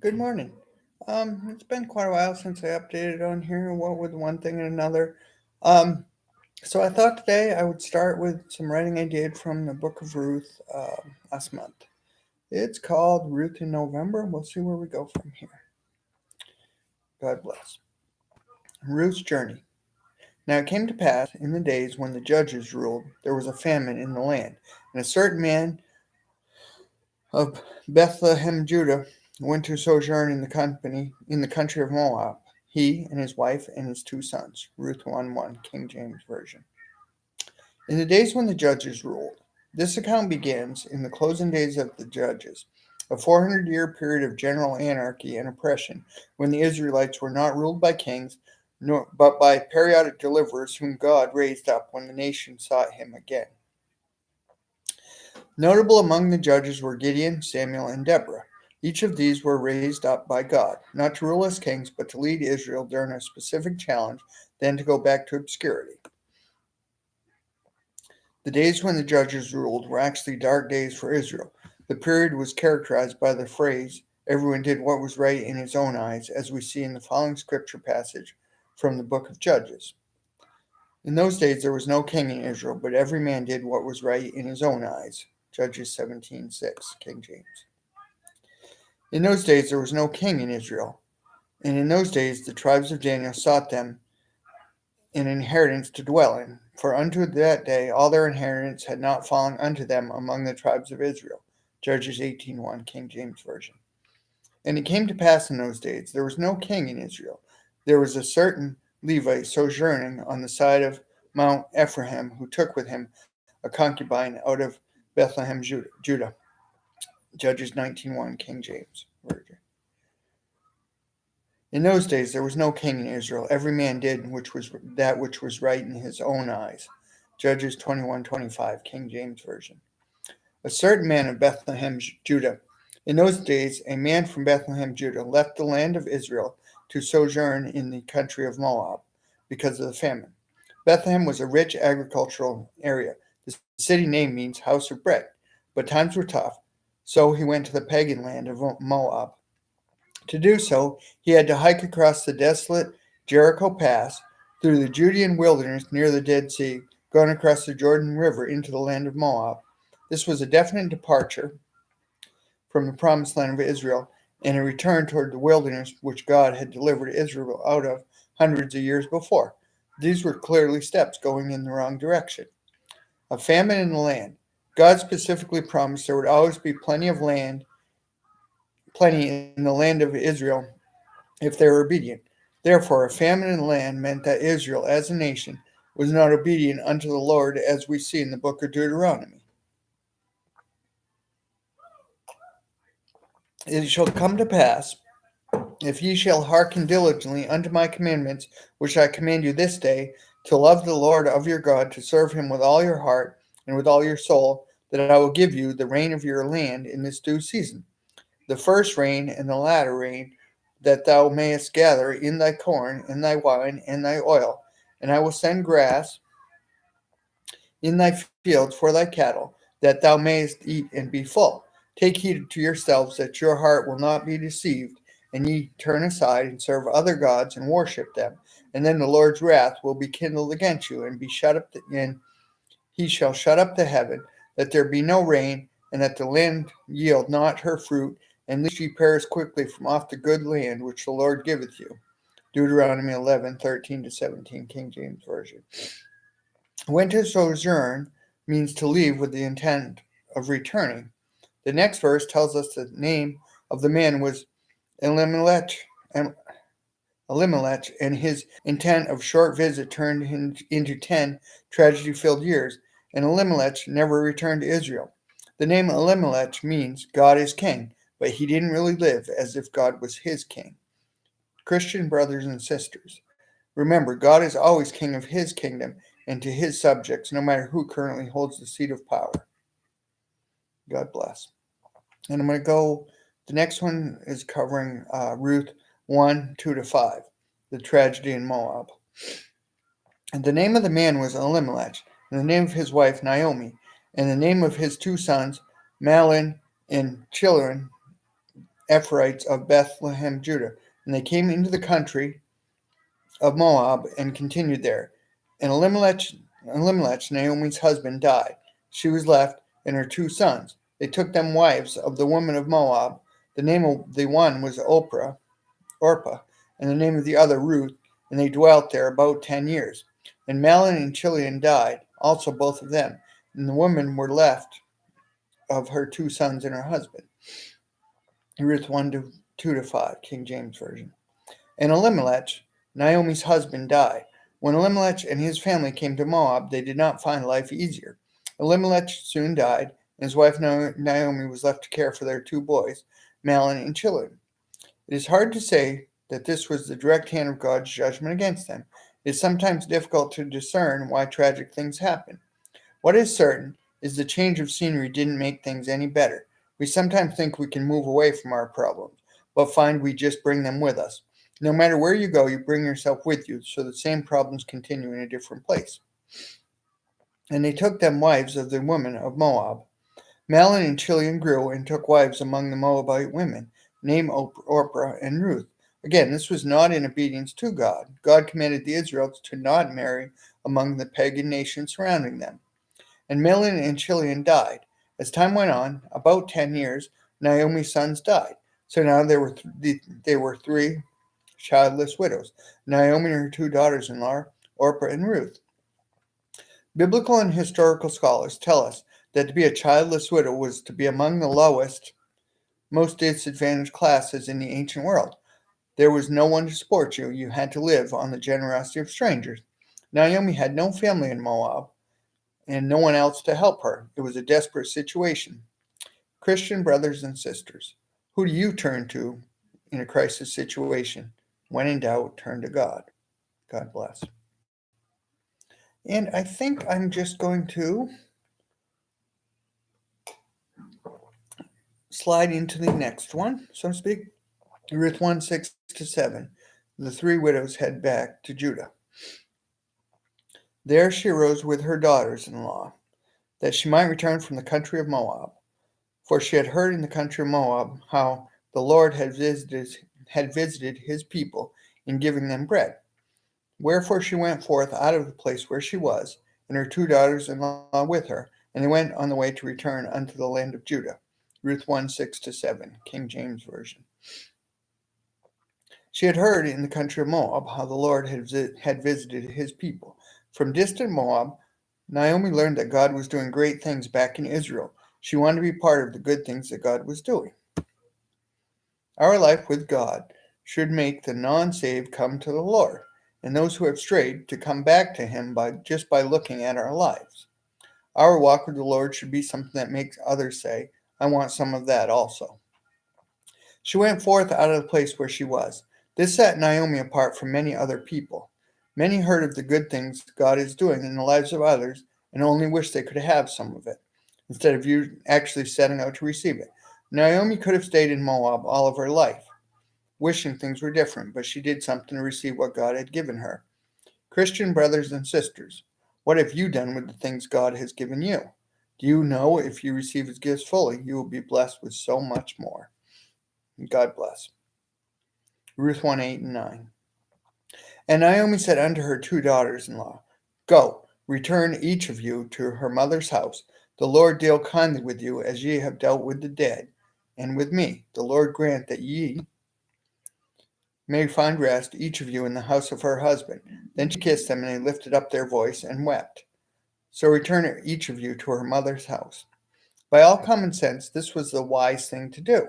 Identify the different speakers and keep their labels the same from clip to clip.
Speaker 1: Good morning. It's been quite a while since I updated on here, what with one thing and another. Um, so I thought today I would start with some writing I did from the book of Ruth last month. It's called Ruth in November. We'll see where we go from here. God bless. Ruth's journey. Now it came to pass in the days when the judges ruled, there was a famine in the land, and a certain man of Bethlehem, Judah, went to sojourn in the country of Moab. He and his wife and his two sons. Ruth 1:1, King James Version. In the days when the judges ruled. This account begins in the closing days of the judges, a 400-year period of general anarchy and oppression when the Israelites were not ruled by kings, but by periodic deliverers whom God raised up when the nation sought him again. Notable among the judges were Gideon, Samuel, and Deborah. Each of these were raised up by God, not to rule as kings, but to lead Israel during a specific challenge, then to go back to obscurity. The days when the judges ruled were actually dark days for Israel. The period was characterized by the phrase, everyone did what was right in his own eyes, as we see in the following scripture passage from the book of Judges. In those days there was no king in Israel, but every man did what was right in his own eyes. Judges 17:6, King James. In those days there was no king in Israel, and in those days the tribes of Daniel sought them an inheritance to dwell in, for unto that day all their inheritance had not fallen unto them among the tribes of Israel. Judges 18:1, King James Version. And it came to pass in those days there was no king in Israel. There was a certain Levite sojourning on the side of Mount Ephraim, who took with him a concubine out of Bethlehem, Judah. Judges 19:1, King James Version. In those days there was no king in Israel. Every man did which was right in his own eyes. Judges 21:25, King James Version. A certain man of Bethlehem, Judah. In those days a man from Bethlehem, Judah, left the land of Israel to sojourn in the country of Moab because of the famine. Bethlehem was a rich agricultural area. The city name means house of bread, but times were tough, so he went to the pagan land of Moab. To do so, he had to hike across the desolate Jericho Pass through the Judean wilderness near the Dead Sea, going across the Jordan River into the land of Moab. This was a definite departure from the promised land of Israel and a return toward the wilderness which God had delivered Israel out of hundreds of years before. These were clearly steps going in the wrong direction. A famine in the land. God specifically promised there would always be plenty in the land of Israel if they were obedient. Therefore, a famine in the land meant that Israel, as a nation, was not obedient unto the Lord, as we see in the book of Deuteronomy. It shall come to pass, if ye shall hearken diligently unto my commandments, which I command you this day, to love the Lord of your God, to serve him with all your heart and with all your soul, that I will give you the rain of your land in this due season, the first rain and the latter rain, that thou mayest gather in thy corn, and thy wine, and thy oil. And I will send grass in thy fields for thy cattle, that thou mayest eat and be full. Take heed to yourselves that your heart will not be deceived, and ye turn aside and serve other gods and worship them. And then the Lord's wrath will be kindled against you, and he shall shut up the heaven, that there be no rain, and that the land yield not her fruit, and lest ye perish quickly from off the good land which the Lord giveth you. Deuteronomy 11:13-17, King James Version. When to sojourn means to leave with the intent of returning. The next verse tells us the name of the man was Elimelech, and his intent of short visit turned into 10 tragedy-filled years, and Elimelech never returned to Israel. The name Elimelech means God is king, but he didn't really live as if God was his king. Christian brothers and sisters, remember, God is always king of his kingdom and to his subjects, no matter who currently holds the seat of power. God bless. And I'm going to go, the next one is covering Ruth 1:2-5, the tragedy in Moab. And the name of the man was Elimelech, and the name of his wife Naomi, and the name of his two sons Mahlon and Chilion. Ephrathites of Bethlehem, Judah. And they came into the country of Moab and continued there. And Elimelech, Naomi's husband, died. She was left and her 2 sons. They took them wives of the women of Moab. The name of the one was Orpah, and the name of the other Ruth, and they dwelt there about 10 years. And Mahlon and Chilion died, also both of them, and the women were left of her 2 sons and her husband. Ruth 1 to 2 to 5, King James Version. And Elimelech, Naomi's husband, died. When Elimelech and his family came to Moab, they did not find life easier. Elimelech soon died, and his wife Naomi was left to care for their 2 boys, Mahlon and Chilion. It is hard to say that this was the direct hand of God's judgment against them. It is sometimes difficult to discern why tragic things happen. What is certain is the change of scenery didn't make things any better. We sometimes think we can move away from our problems, but find we just bring them with us. No matter where you go, you bring yourself with you, so the same problems continue in a different place. And they took them wives of the women of Moab. Mahlon and Chilion grew and took wives among the Moabite women, named Orpah and Ruth. Again, this was not in obedience to God. God commanded the Israelites to not marry among the pagan nations surrounding them. And Mahlon and Chilion died. As time went on, about 10 years, Naomi's sons died. So now there were 3 childless widows, Naomi and her 2 daughters-in-law, Orpah and Ruth. Biblical and historical scholars tell us that to be a childless widow was to be among the lowest, most disadvantaged classes in the ancient world. There was no one to support you. You had to live on the generosity of strangers. Naomi had no family in Moab and no one else to help her. It was a desperate situation. Christian brothers and sisters, who do you turn to in a crisis situation? When in doubt, turn to God. God bless. And I think I'm just going to slide into the next one, so to speak. Ruth 1 6 to 7. The 3 widows head back to Judah. There she arose with her daughters-in-law, that she might return from the country of Moab. For she had heard in the country of Moab how the Lord had visited his people in giving them bread. Wherefore she went forth out of the place where she was, and her 2 daughters-in-law with her, and they went on the way to return unto the land of Judah. Ruth 1 6 to 7, King James Version. She had heard in the country of Moab how the Lord had visited his people. From distant Moab, Naomi learned that God was doing great things back in Israel. She wanted to be part of the good things that God was doing. Our life with God should make the non-saved come to the Lord, and those who have strayed to come back to him by looking at our lives. Our walk with the Lord should be something that makes others say, I want some of that also. She went forth out of the place where she was. This set Naomi apart from many other people. Many heard of the good things God is doing in the lives of others and only wish they could have some of it, instead of you actually setting out to receive it. Naomi could have stayed in Moab all of her life, wishing things were different, but she did something to receive what God had given her. Christian brothers and sisters, what have you done with the things God has given you? Do you know if you receive his gifts fully, you will be blessed with so much more? God bless. Ruth 1 8 and 9. And Naomi said unto her 2 daughters-in-law, Go, return each of you to her mother's house. The Lord deal kindly with you as ye have dealt with the dead, and with me. The Lord grant that ye may find rest, each of you in the house of her husband. Then she kissed them, and they lifted up their voice and wept. So return each of you to her mother's house. By all common sense, this was the wise thing to do.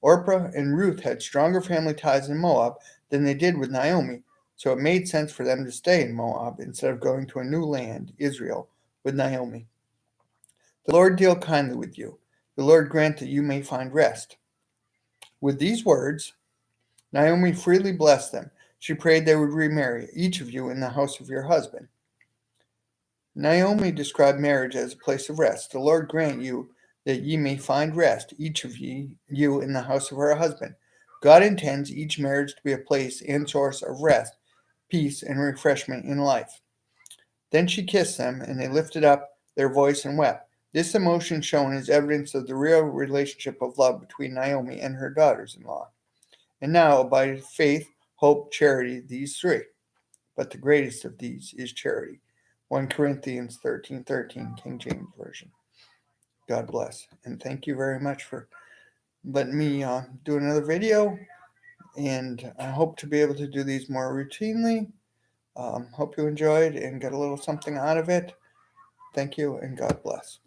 Speaker 1: Orpah and Ruth had stronger family ties in Moab than they did with Naomi, so it made sense for them to stay in Moab instead of going to a new land, Israel, with Naomi. The Lord deal kindly with you. The Lord grant that you may find rest. With these words, Naomi freely blessed them. She prayed they would remarry, each of you in the house of your husband. Naomi described marriage as a place of rest. The Lord grant you that ye may find rest, each of you in the house of her husband. God intends each marriage to be a place and source of rest, peace, and refreshment in life. Then she kissed them, and they lifted up their voice and wept. This emotion shown is evidence of the real relationship of love between Naomi and her daughters-in-law. And now abide faith, hope, charity, these three. But the greatest of these is charity. 1 Corinthians 13:13, King James Version. God bless. And thank you very much for letting me do another video. And I hope to be able to do these more routinely. Hope you enjoyed and got a little something out of it. Thank you, and God bless.